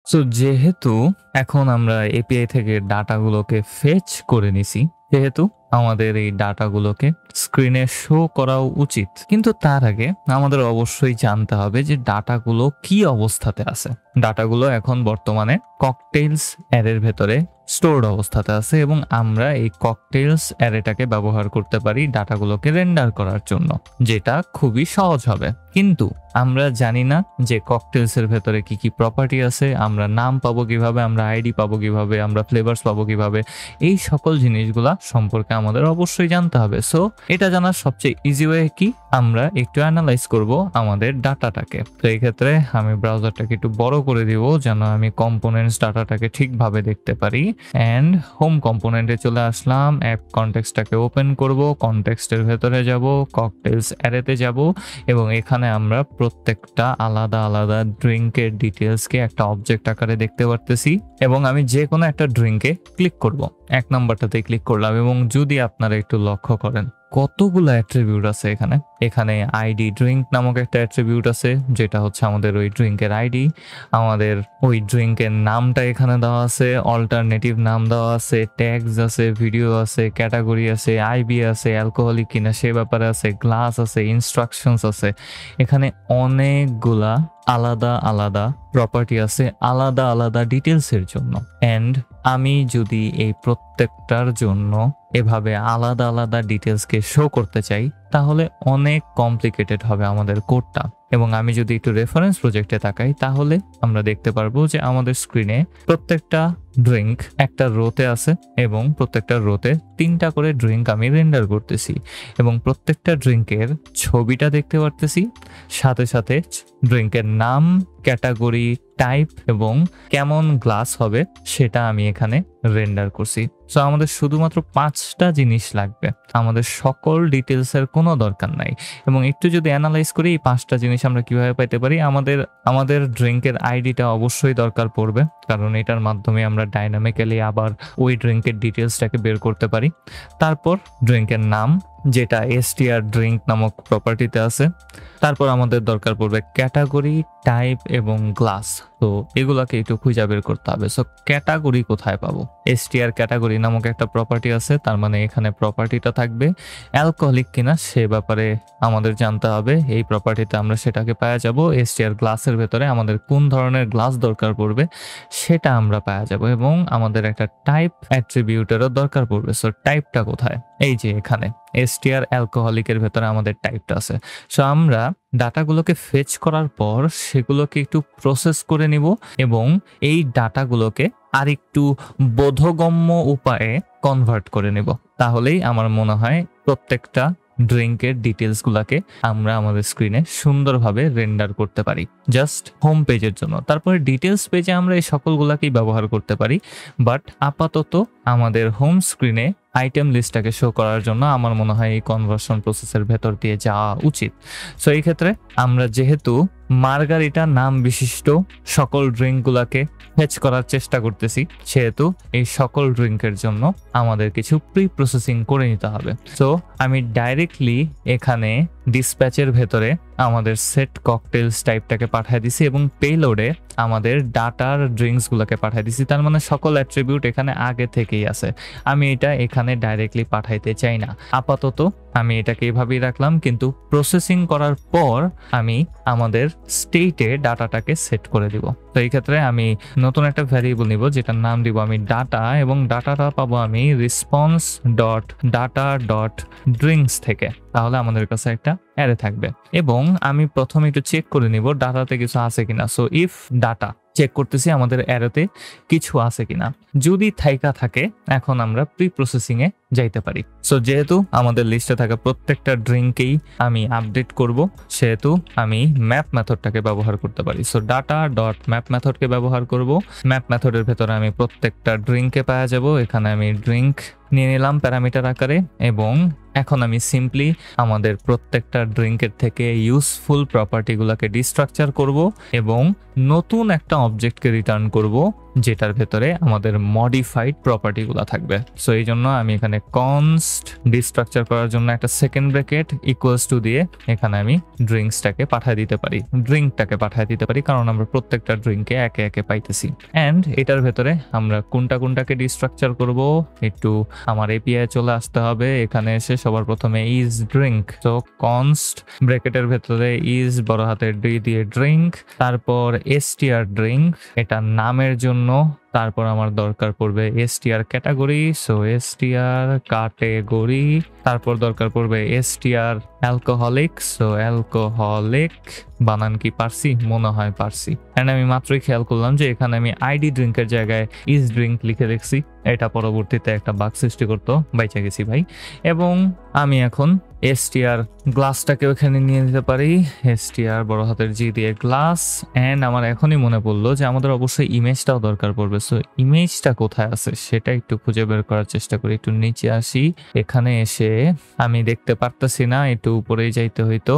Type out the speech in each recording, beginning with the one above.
So যেহেতু এখন আমরা এপিআই থেকে ডাটাগুলোকে ফেচ করে নিছি, যেহেতু আমাদের এই ডাটাগুলোকে স্ক্রিনে শো করাও উচিত, কিন্তু তার আগে আমাদের অবশ্যই জানতে হবে যে ডাটাগুলো কি অবস্থাতে আছে। ডাটাগুলো এখন বর্তমানে ককটেইলস অ্যারের ভেতরে স্টোরড অবস্থাতে আছে এবং আমরা এই ককটেইলস অ্যারেটাকে ব্যবহার করতে পারি ডাটাগুলোকে রেন্ডার করার জন্য, যেটা খুবই সহজ হবে। কিন্তু আমরা জানি না যে ককটেইলসের ভেতরে কি কি প্রপার্টি আছে, আমরা নাম পাবো কিভাবে, আমরা আইডি পাবো কিভাবে, আমরা ফ্লেভার্স পাবো কিভাবে, এই সকল জিনিসগুলা সম্পর্কে আমাদের অবশ্যই জানতে হবে। সো এটা জানার সবচেয়ে ইজি ওয়ে কি, আমরা একটু অ্যানালাইজ করব আমাদের ডাটাটাকে। তো এই ক্ষেত্রে আমি ব্রাউজারটাকে একটু বড় করে দিব যেন আমি কম্পোনেন্টস ডাটাটাকে ঠিকভাবে দেখতে পারি। অ্যান্ড হোম কম্পোনেন্টে চলে আসলাম, অ্যাপ কনটেক্সটটাকে ওপেন করব, কনটেক্সটের ভেতরে যাব, ককটেইলস অ্যারেতে যাব এবং এখানে আমরা প্রত্যেকটা আলাদা আলাদা ড্রিঙ্কের ডিটেলসকে একটা অবজেক্ট আকারে দেখতে পারতেছি এবং আমি যে কোনো একটা ড্রিঙ্কে ক্লিক করব। 1 নাম্বারটাতে ক্লিক করলাম এবং যদি আপনারা একটু লক্ষ্য করেন কতগুলো অ্যাট্রিবিউট আছে এখানে। এখানে আইডি ড্রিঙ্ক নামক একটা অ্যাট্রিবিউট আছে, যেটা হচ্ছে আমাদের ওই ড্রিঙ্কের আইডি। আমাদের ওই ড্রিঙ্কের নামটা এখানে দেওয়া আছে, অল্টারনেটিভ নাম দেওয়া আছে, ট্যাগস আছে, ভিডিও আছে, ক্যাটাগরি আছে, আইবি আছে, অ্যালকোহলিক কিনা সে ব্যাপারে আছে, গ্লাস আছে, ইনস্ট্রাকশনস আছে। এখানে অনেকগুলা আলাদা আলাদা প্রপার্টি আছে আলাদা আলাদা ডিটেলসের জন্য। অ্যান্ড আমি যদি এই প্রত্যেকটার জন্য এভাবে আলাদা আলাদা ডিটেলসকে শো করতে চাই তাহলে অনেক কমপ্লিকেটেড হবে আমাদের কোডটা। এবং আমি যদি একটু রেফারেন্স প্রজেক্টে তাকাই তাহলে আমরা দেখতে পারবো যে আমাদের স্ক্রিনে প্রত্যেকটা ড্রিঙ্ক একটা রোতে আছে এবং প্রত্যেকটা রোতে 3টা করে ড্রিঙ্ক আমি রেন্ডার করতেছি এবং প্রত্যেকটা ড্রিঙ্কের ছবিটা দেখতে পারতেছি, সাথে সাথে ড্রিঙ্কের নাম, ক্যাটাগরি, টাইপ এবং কেমন গ্লাস হবে সেটা আমি এখানে রেন্ডার করছি। সো আমাদের শুধুমাত্র 5টা জিনিস লাগবে, আমাদের সকল ডিটেলসের কোনো দরকার নাই। এবং একটু যদি অ্যানালাইজ করি এই 5টা জিনিস আমরা কিভাবে পাইতে পারি, আমাদের ড্রিঙ্কের আইডিটা অবশ্যই দরকার পড়বে, কারণ এটার মাধ্যমে আমরা ডাইনামিক্যালি আবার ওই ড্রিঙ্কের ডিটেলসটাকে বের করতে পারি। তারপর ড্রিঙ্কের নাম, যেটা এসটিআর ড্রিঙ্ক নামক প্রপার্টিতে আছে। তারপর আমাদের দরকার পড়বে ক্যাটাগরি, টাইপ এবং গ্লাস। তো এগুলাকে একটু খুঁজে বের করতে হবে। সো ক্যাটাগরি কোথায় পাবো? এসটিআর ক্যাটাগরি নামক একটা প্রপার্টি আছে, তার মানে এখানে প্রপার্টিটা থাকবে। অ্যালকোহলিক কিনা সে ব্যাপারে আমাদের জানতে হবে, এই প্রপার্টিতে আমরা সেটাকে পাওয়া যাব। এসটিআর গ্লাসের ভেতরে আমাদের কোন ধরনের গ্লাস দরকার পড়বে সেটা আমরা পাওয়া যাব এবং আমাদের একটা টাইপ অ্যাট্রিবিউটেরও দরকার পড়বে। সো টাইপটা কোথায়? এই যে এখানে এসটিআর অ্যালকোহলিকের ভেতরে আমাদের টাইপটা আছে। সো আমরা ডাটাগুলোকে ফেচ করার পর সেগুলোকে একটু প্রসেস করে নিব এবং এই ডাটাগুলোকে আরেকটু বোধগম্য উপায়ে কনভার্ট করে নেব। তাহলেই আমার মনে হয় প্রত্যেকটা ড্রিঙ্কের ডিটেলস গুলাকে আমরা আমাদের স্ক্রিনে সুন্দরভাবে রেন্ডার করতে পারি জাস্ট হোম পেজের জন্য। তারপরে ডিটেলস পেজে আমরা এই সকলগুলাকেই ব্যবহার করতে পারি, বাট আপাতত আমাদের হোম স্ক্রিনে আইটেম লিস্টটাকে শো করার জন্য আমার মনে হয় এই কনভার্সন প্রসেসের ভেতর দিয়ে যাওয়া উচিত। সো এই ক্ষেত্রে আমরা যেহেতু মার্গারিটা নাম বিশিষ্ট সকল ড্রিঙ্কগুলোকে ফেচ করার চেষ্টা করতেছি, সেহেতু এই সকল ড্রিঙ্কের জন্য আমাদের কিছু প্রি প্রসেসিং করে নিতে হবে। সো আমি ডাইরেক্টলি এখানে ডিসপ্যাচের ভেতরে আমাদের সেট ককটেলস টাইপটাকে পাঠিয়ে দিছি এবং পেলোডে আমাদের ডাটার ড্রিঙ্কসগুলোকে পাঠিয়ে দিছি। তার মানে সকল অ্যাট্রিবিউট এখানে আগে থেকেই আছে। আমি এটা এখানে ডাইরেক্টলি পাঠাইতে চাই না, আপাতত আমি এটাকে এভাবেই রাখলাম। কিন্তু প্রসেসিং করার পর আমি আমাদের স্টেটে ডাটাটাকে সেট করে দিব। তো এই ক্ষেত্রে আমি নতুন একটা ভ্যারিয়েবল নিব, যেটার নাম দিব আমি ডাটা, এবং ডাটাটা পাবো আমি response dot data dot drinks থেকে। তাহলে আমাদের কাছে একটা অ্যারে থাকবে এবং আমি প্রথমে একটু চেক করে নিব ডাটাতে কিছু আছে কিনা। সো ইফ ডাটা চেক করতেছি আমাদের অ্যারেতে কিছু আছে কিনা, যদি থাইকা থাকে এখন আমরা প্রি প্রসেসিং এ যাইতে পারি। সো যেহেতু আমাদের লিস্টে থাকা প্রত্যেকটা ড্রিঙ্কেই আমি আপডেট করব, সেহেতু আমি ম্যাপ মেথডটাকে ব্যবহার করতে পারি। সো ডাটা ডট ম্যাপ মেথডকে ব্যবহার করব। ম্যাপ মেথডের ভেতরে আমি প্রত্যেকটা ড্রিঙ্কে পাওয়া যাব। এখানে আমি ড্রিঙ্ক নিয়ে নিলাম প্যারামিটার আকারে, এবং এখন আমি সিম্পলি আমাদের প্রত্যেকটা ড্রিঙ্কের থেকে ইউজফুল প্রপার্টিগুলোকে ডিস্ট্রাকচার করব এবং নতুন একটা অবজেক্টকে রিটার্ন করব যেটার ভেতরে আমাদের মডিফাইড প্রপার্টিগুলো থাকবে। সো এই জন্য আমি এখানে কনস্ট ডিস্ট্রাকচার করার জন্য একটা সেকেন্ড ব্র্যাকেট ইকুয়ালস টু দিয়ে এখানে আমি ড্রিঙ্কসটাকে পাঠিয়ে দিতে পারি, ড্রিঙ্কটাকে পাঠিয়ে দিতে পারি, কারণ আমরা প্রত্যেকটা ড্রিঙ্কে একে একে পাইতেছি। অ্যান্ড এটার ভেতরে আমরা কোনটাকে ডিস্ট্রাকচার করব, একটু আমার এপিআই চলে আসতে হবে। এখানে এসে সবার প্রথমে ইজ ড্রিঙ্ক, তো কনস্ট ব্র্যাকেটের ভেতরে ইজ বড় হাতের ডি দিয়ে ড্রিঙ্ক, তারপর এসটিআর ড্রিঙ্ক, এটা নামের জন্য। তারপর আমার দরকার পড়বে STR category, so STR category. তারপর দরকার পড়বে এসটিআর অ্যালকোহলিক, সো অ্যালকোহলিক। বানান কি পারছি? মনে হয় পারছি। এন্ড আমি মাত্রই খেয়াল করলাম যে এখানে আমি আইডি ড্রিঙ্কের জায়গায় ইজ ড্রিঙ্ক লিখে দেখছি, এটা পরবর্তীতে একটা বাগ সৃষ্টি করতো, বাইচা গেছি ভাই। এবং আমি এখন এসটিআর গ্লাসটাকে ওখানে নিয়ে নিতে পারি, এসটিআর বড় হাতের জি দিয়ে গ্লাস। এন্ড আমার এখনই মনে পড়লো যে আমাদের অবশ্যই ইমেজটাও দরকার পড়বে। সো ইমেজটা কোথায় আছে সেটা একটু খুঁজে বের করার চেষ্টা করি। একটু নিচে আসি, এখানে এসে আমি দেখতে পারতেছি না, একটু উপরেই যাইতে হইতো।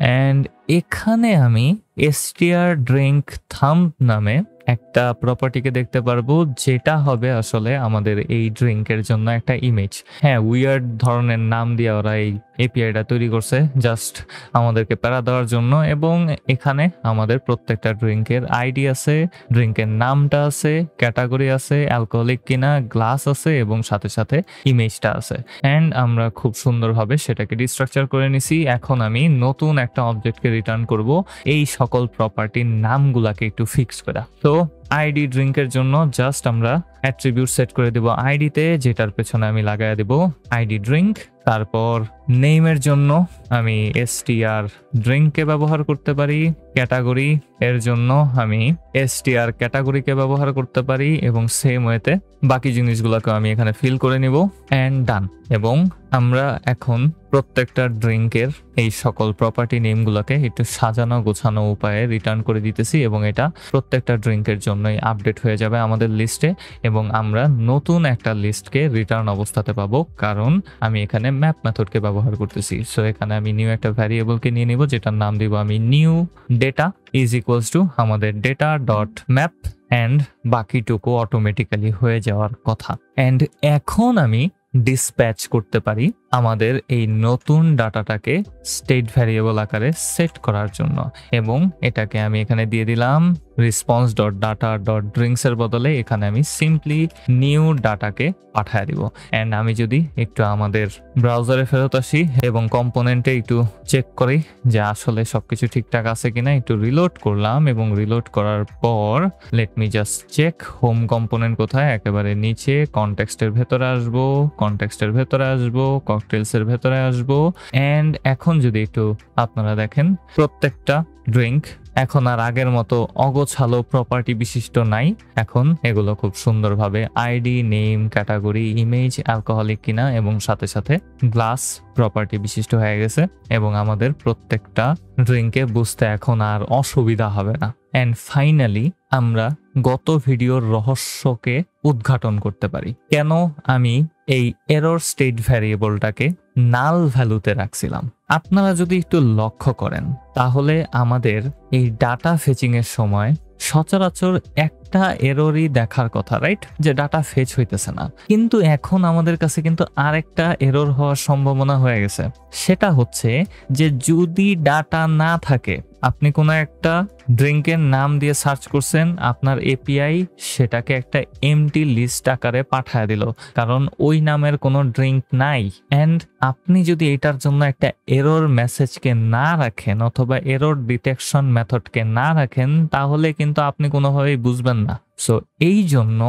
অ্যান্ড এখানে আমি এসটিআর ড্রিঙ্ক থাম্ব নামে একটা প্রপার্টিকে দেখতে পারবো, যেটা হবে আসলে আমাদের এই ড্রিঙ্কের জন্য একটা ইমেজ। হ্যাঁ, উইয়ার্ড ধরনের নাম দিয়ে ওরা এই এপিআইটা তৈরি করছে জাস্ট আমাদেরকে প্যারা দেওয়ার জন্য। এবং এখানে আমাদের প্রত্যেকটা ড্রিঙ্কের আইডি আছে, ড্রিঙ্কের নামটা আছে, ক্যাটাগরি আছে, অ্যালকোহলিক কিনা, গ্লাস আছে এবং সাথে সাথে ইমেজটা আছে। অ্যান্ড আমরা খুব সুন্দরভাবে সেটাকে ডিস্ট্রাকচার করে নিছি। এখন আমি নতুন একটা অবজেক্টকে রিটার্ন করব এই সকল প্রপার্টির নামগুলাকে একটু ফিক্স করা। তো আইডি ড্রিঙ্কের জন্য জাস্ট আমরা অ্যাট্রিবিউট সেট করে দেব আইডিতে, যেটার পেছনে আমি লাগাই দেব আইডি ড্রিঙ্ক। তারপর নেইমের জন্য আমি এসটিআর ড্রিঙ্ককে ব্যবহার করতে পারি, ক্যাটাগরি এর জন্য আমি এসটিআর ক্যাটাগরিকে ব্যবহার করতে পারি, এবং সেম ওয়েতে বাকি জিনিসগুলোকে আমি এখানে ফিল করে নিব। অ্যান্ড ডান। এবং আমরা এখন প্রত্যেকটা ড্রিঙ্কের এই সকল প্রপার্টি নেমগুলোকে একটু সাজানো গোছানো উপায়ে রিটার্ন করে দিতেছি, এবং এটা প্রত্যেকটা ড্রিঙ্কের জন্যই আপডেট হয়ে যাবে আমাদের লিস্টে, এবং আমরা নতুন একটা লিস্টকে রিটার্ন অবস্থাতে পাবো, কারণ আমি এখানে ম্যাপ মেথডকে ব্যবহার করতেছি। সো এখানে আমি নিউ একটা ভ্যারিয়েবলকে নিয়ে নিব, যেটার নাম দিব আমি new data is equals to আমাদের ডেটা ডট ম্যাপ, অ্যান্ড বাকিটুকু অটোমেটিক্যালি হয়ে যাওয়ার কথা। অ্যান্ড এখন আমি ডিসপ্যাচ করতে পারি আমাদের এই নতুন ডাটাটাকে স্টেট ভ্যারিয়েবল আকারে সেট করার জন্য, এবং এটাকে আমি এখানে দিয়ে দিলাম response dot data dot drinks এর বদলে এখানে আমি সিম্পলি নিউ ডাটাকে পাঠিয়ে দিব। অ্যান্ড আমি যদি একটু আমাদের ব্রাউজারে ফেরত আসি এবং কম্পোনেন্টে একটু চেক করি যে আসলে সবকিছু ঠিকঠাক আছে কিনা, একটু রিলোড করলাম, এবং রিলোড করার পর let me just check home component কোথায়, একেবারে নিচে কনটেক্সটের ভেতরে আসবো, কনটেক্সটের ভেতরে আসবো, ককটেলসের ভেতরে আসবো। অ্যান্ড এখন যদি একটু আপনারা দেখেন প্রত্যেকটা ড্রিঙ্ক এখন আর আগের মতো অগোছালো প্রপার্টি বিশিষ্ট নাই। এখন এগুলো খুব সুন্দরভাবে ID, name, category, image, alcoholic কিনা এবং সাথে সাথে গ্লাস প্রপার্টি বিশিষ্ট হয়ে গেছে, এবং আমাদের প্রত্যেকটা ড্রিঙ্কে বুঝতে এখন আর অসুবিধা হবে না। অ্যান্ড ফাইনালি আমরা গত ভিডিওর রহস্যকে উদ্ঘাটন করতে পারি। কেন আমি এই এরর স্টেট ভ্যারিয়েবলটাকে নাল ভ্যালুতে রাখছিলাম। আপনারা যদি একটু লক্ষ্য করেন তাহলে আমাদের এই ডাটা ফেচিং এর সময় সচরাচর একটা এররই দেখার কথা, রাইট? যে ডাটা ফেচ হইতেছে না। কিন্তু এখন আমাদের কাছে কিন্তু আরেকটা এরর হওয়ার সম্ভাবনা হয়ে গেছে। সেটা হচ্ছে যে যদি ডাটা না থাকে, আপনি কোনো একটা ড্রিঙ্কের নাম দিয়ে সার্চ করছেন, আপনার এপিআই সেটাকে একটা এমটি লিস্ট আকারে পাঠায় দিল, কারণ ওই নামের কোনো ড্রিঙ্ক নাই। অ্যান্ড আপনি যদি এটার জন্য একটা এরর মেসেজকে না রাখেন অথবা এরর ডিটেকশন মেথডকে না রাখেন, তাহলে কিন্তু আপনি কোনোভাবেই বুঝবেন না। সো এই জন্য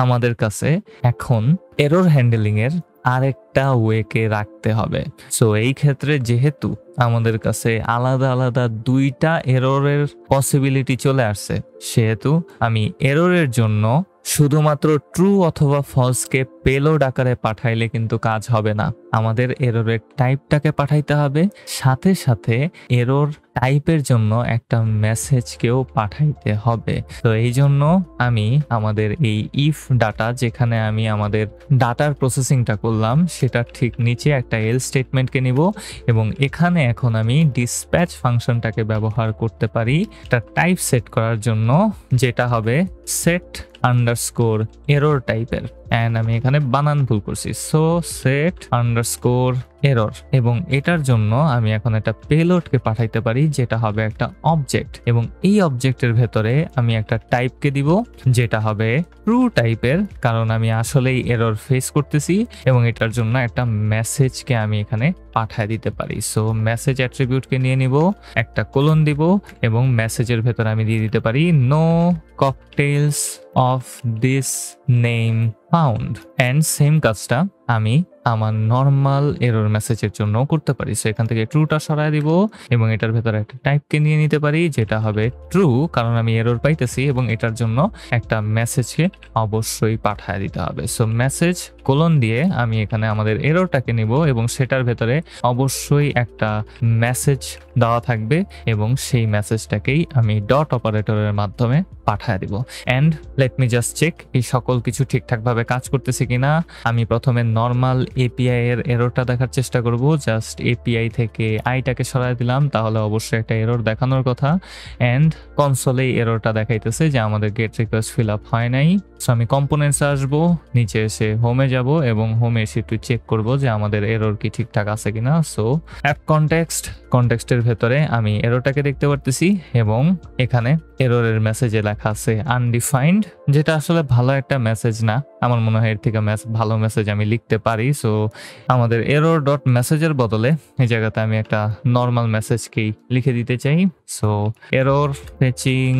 আমাদের কাছে এখন এরর হ্যান্ডেলিং এর আরেকটা ওয়েকে রাখতে হবে। সো এই ক্ষেত্রে যেহেতু আমাদের কাছে আলাদা আলাদা দুইটা এররের পসিবিলিটি চলে আসছে, সেহেতু আমি এররের জন্য শুধুমাত্র ট্রু অথবা ফলসকে পেলোড আকারে পাঠাইলে কিন্তু কাজ হবে না, আমাদের এররের টাইপটাকে পাঠাইতে হবে, সাথে সাথে এরর টাইপের জন্য একটা মেসেজকেও পাঠাইতে হবে। তো এই জন্য আমি আমাদের এই ইফ ডাটা, যেখানে আমি আমাদের ডাটার প্রসেসিংটা করলাম, সেটা ঠিক নিচে একটা এল স্টেটমেন্টকে নিব এবং এখানে এখন আমি ডিসপ্যাচ ফাংশনটাকে ব্যবহার করতে পারি একটা টাইপ সেট করার জন্য, যেটা হবে সেট আন্ডারস্কোর এরর টাইপের। অ্যান্ড আমি এখানে বানান ভুল করছি, সো সেট আন্ডারস্কোর এরর, এবং এটার জন্য আমি এখন একটা পেলোডকে পাঠাইতে পারি যেটা হবে একটা অবজেক্ট, এবং এই অবজেক্টের ভেতরে আমি একটা টাইপকে দিব যেটা হবে ট্রু টাইপের, কারণ আমি আসলেই এরর ফেস করতেছি, এবং এটার জন্য একটা মেসেজকে আমি এখানে পাঠায় দিতে পারি। সো মেসেজ অ্যাট্রিবিউটকে নিয়ে নিব, একটা কোলন দিব, এবং মেসেজের ভেতরে আমি দিয়ে দিতে পারি no cocktails of this name found. And same কাজটা আমি আমার নর্মাল এরর মেসেজের জন্য করতে পারি। সো এখান থেকে ট্রুটা সরায় দিব এবং এটার ভেতরে একটা টাইপকে নিয়ে নিতে পারি যেটা হবে ট্রু, কারণ আমি এরর পাইতেছি, এবং এটার জন্য একটা মেসেজকে অবশ্যই পাঠায় দিতে হবে। সো মেসেজ কোলন দিয়ে আমি এখানে আমাদের এররটাকে নিব এবং সেটার ভেতরে অবশ্যই একটা মেসেজ দেওয়া থাকবে, এবং সেই মেসেজটাকেই আমি ডট অপারেটরের মাধ্যমে পাঠায় দিব। And let me just check এই সকল কিছু ঠিকঠাকভাবে কাজ করতেছে কিনা। আমি প্রথমে নর্মাল এপিআই এর এররটা দেখার চেষ্টা করব। জাস্ট এপিআই থেকে আইটাকে সরাই দিলাম, তাহলে অবশ্যই একটা এরর দেখানোর কথা। অ্যান্ড কনসোলে এররটা দেখাইতেছে যে আমাদের গেট রিকোয়েস্ট ফিল আপ হয় নাই। সো আমি কম্পোনেন্টসে আসবো, নিচে এসে হোমে যাব এবং হোমে এসে একটু চেক করব যে আমাদের এরর কি ঠিকঠাক আছে কিনা। সো অ্যাপ কনটেক্সটের ভেতরে আমি এররটাকে দেখতে পারতেছি, এবং এখানে এররের মেসেজে লেখা আছে আনডিফাইন্ড, যেটা আসলে ভালো একটা মেসেজ না। আমার মনে হয় এর থেকে ভালো মেসেজ আমি লিখতে পারি। সো আমাদের এরর ডট মেসেজের বদলে এই জায়গাতে আমি একটা নর্মাল মেসেজকেই লিখে দিতে চাই। So error fetching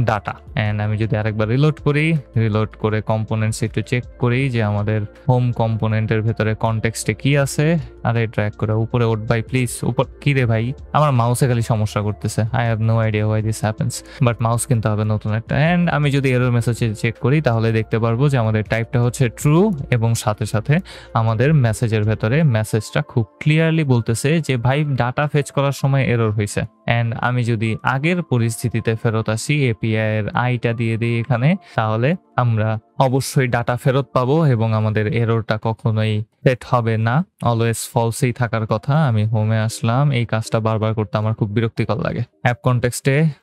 data, and আমি যদি আরেকবার রিলোড করে কম্পোনেন্টস একটু চেক করি যে আমাদের হোম কম্পোনেন্টের ভেতরে কনটেক্সটে কি আছে। আরে ড্র্যাগ করে উপরে উঠ ভাই প্লিজ, উপর কি রে ভাই, আমার মাউসে খালি সমস্যা করতেছে। I have no idea why this happens, but mouse কিনতে হবে নতুন একটা। অ্যান্ড আমি যদি এরর মেসেজ চেক করি তাহলে দেখতে পারবো যে আমাদের টাইপটা হচ্ছে ট্রু, এবং সাথে সাথে আমাদের মেসেজের ভেতরে মেসেজটা খুব ক্লিয়ারলি বলতেছে যে ভাই ডাটা ফেচ করার সময় এরর হয়েছে। অ্যান্ড আমি যদি আগের পরিস্থিতিতে ফেরত আসি, এপিআই এর আইটা দিয়ে দিই এখানে, তাহলে আমরা অবশ্যই ডাটা ফেরত পাবো এবং আমাদের এররটা কখনোই সেট হবে না, অলওয়েজ ফলসেই থাকার কথা। আমি হোমে আসলাম, এই কাজটা বারবার করতে আমার খুব বিরক্তিকর লাগে। অ্যাপ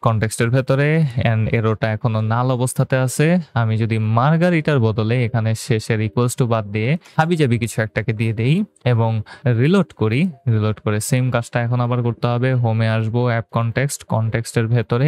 কনটেক্সটের ভেতরে এন্ড এররটা এখনো নাল অবস্থাতে আছে। আমি যদি মার্গারিটার বদলে এখানে শেষের ইকুয়ালস টু বাদ দিয়ে হাবিজাবি কিছু একটাকে দিয়ে দেই এবং রিলোড করে সেম কাজটা এখন আবার করতে হবে। হোমে আসবো, অ্যাপ কনটেক্সটের ভেতরে,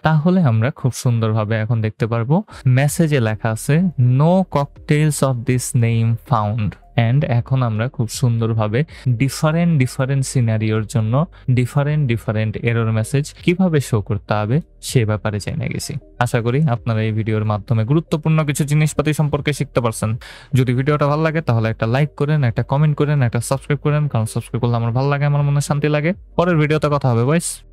তাহলে আমরা খুব সুন্দরভাবে এখন দেখতে পারবো মেসেজে লেখা আছে no cocktails of this name found. And এখন আমরা খুব সুন্দরভাবে ডিফারেন্ট সিনারিওর জন্য ডিফারেন্ট এরর মেসেজ কিভাবে শো করতে হবে সে ব্যাপারে জেনে গেছি। আশা করি আপনারা এই ভিডিওর মাধ্যমে গুরুত্বপূর্ণ কিছু জিনিসপাতি সম্পর্কে শিখতে পারছেন। যদি ভিডিওটা ভালো লাগে তাহলে একটা লাইক করেন, একটা কমেন্ট করেন, একটা সাবস্ক্রাইব করেন, কারণ সাবস্ক্রাইব করলে আমার ভালো লাগে, আমার মনে শান্তি লাগে। পরের ভিডিওতে কথা হবে বয়স।